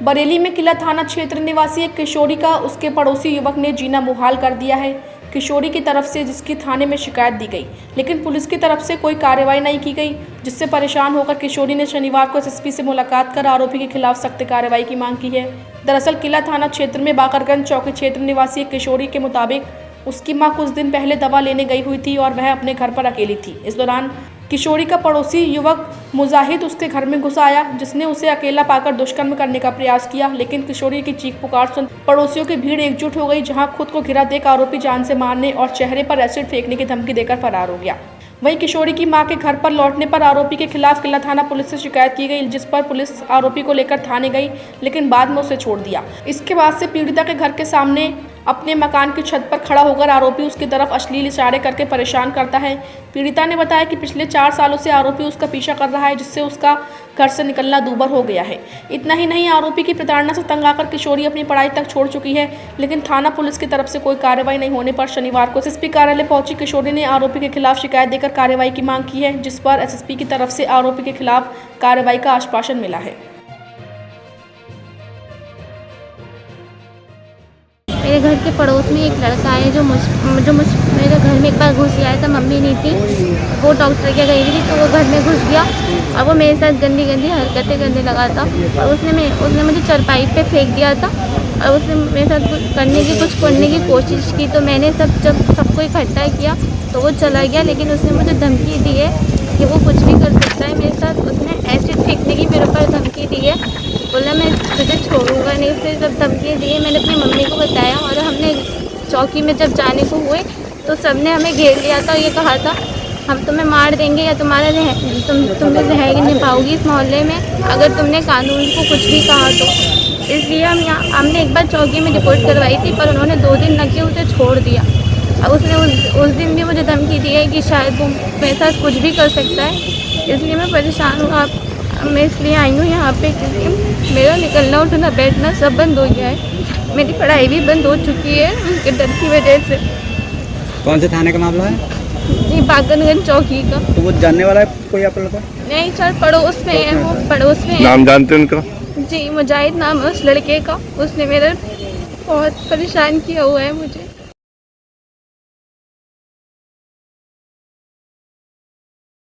बरेली में किला थाना क्षेत्र निवासी एक किशोरी का उसके पड़ोसी युवक ने जीना मुहाल कर दिया है। किशोरी की तरफ से जिसकी थाने में शिकायत दी गई, लेकिन पुलिस की तरफ से कोई कार्रवाई नहीं की गई, जिससे परेशान होकर किशोरी ने शनिवार को एसएसपी से मुलाकात कर आरोपी के खिलाफ सख्त कार्रवाई की मांग की है। दरअसल किला थाना क्षेत्र में बाकरगंज चौकी क्षेत्र निवासी एक किशोरी के मुताबिक उसकी मां कुछ दिन पहले दवा लेने गई हुई थी और वह अपने घर पर अकेली थी। इस दौरान किशोरी का पड़ोसी युवक मुजाहिद उसके घर में घुस आया, जिसने उसे अकेला पाकर दुष्कर्म करने का प्रयास किया, लेकिन किशोरी की चीख पुकार सुन पड़ोसियों की भीड़ एकजुट हो गई, जहां खुद को घिरा देकर आरोपी जान से मारने और चेहरे पर एसिड फेंकने की धमकी देकर फरार हो गया। वहीं किशोरी की मां के घर पर लौटने पर आरोपी के खिलाफ किला थाना पुलिस से शिकायत की गई, जिस पर पुलिस आरोपी को लेकर थाने गई, लेकिन बाद में उसे छोड़ दिया। इसके बाद से पीड़िता के घर के सामने अपने मकान की छत पर खड़ा होकर आरोपी उसकी तरफ अश्लील इशारे करके परेशान करता है। पीड़िता ने बताया कि पिछले 4 सालों से आरोपी उसका पीछा कर रहा है, जिससे उसका घर से निकलना दूभर हो गया है। इतना ही नहीं, आरोपी की प्रताड़ना से तंग आकर किशोरी अपनी पढ़ाई तक छोड़ चुकी है, लेकिन थाना पुलिस की तरफ से कोई कार्रवाई नहीं होने पर शनिवार को एसएसपी कार्यालय पहुंची किशोरी ने आरोपी के खिलाफ शिकायत देकर कार्रवाई की मांग की है, जिस पर एसएसपी की तरफ से आरोपी के खिलाफ कार्रवाई का आश्वासन मिला है। मेरे घर के पड़ोस में एक लड़का है जो मेरे घर में एक बार घुस आया था। मम्मी नहीं थी, वो डॉक्टर के गई थी, तो वो घर में घुस गया और वो मेरे साथ गंदी हरकतें करने लगा था। और उसने मुझे चरपाई पे फेंक दिया था और उसने मेरे साथ कुछ करने की कोशिश की। तो मैंने जब सबको इकट्ठा किया तो वो चला गया, लेकिन उसने मुझे धमकी दी है कि वो कुछ भी कर सकता है मेरे साथ। उसने एसिड फेंकने की मेरे ऊपर धमकी दी है, बोला मैं तुझे छोड़ूंगा नहीं। उसने जब धमकी दी है, मैंने अपनी मम्मी को बताया और हमने चौकी में जब जाने को हुए तो सबने हमें घेर लिया था और ये कहा था हम तुम्हें मार देंगे या तुम रह नहीं पाओगी इस मोहल्ले में अगर तुमने कानून को कुछ भी कहा तो। इसलिए हमने एक बार चौकी में रिपोर्ट करवाई थी, पर उन्होंने 2 दिन लग के उसे छोड़ दिया। और उसने उस दिन भी मुझे धमकी दी है कि शायद वो मेरे साथ कुछ भी कर सकता है। इसलिए मैं परेशान हूँ। मैं इसलिए आई हूँ यहाँ पे क्योंकि मेरा निकलना उठना बैठना सब बंद हो गया है। मेरी पढ़ाई भी बंद हो चुकी है उनके डर की वजह से। कौन से थाने का मामला है? ये बाकरगंज चौकी का। तो वो जानने वाला है कोई आप लोग का? नहीं सर, पड़ोस में है, वो पड़ोस में है। नाम जानते हैं उनका? जी, मुजाहिद नाम है उस लड़के का। उसने मेरा बहुत परेशान किया हुआ है मुझे।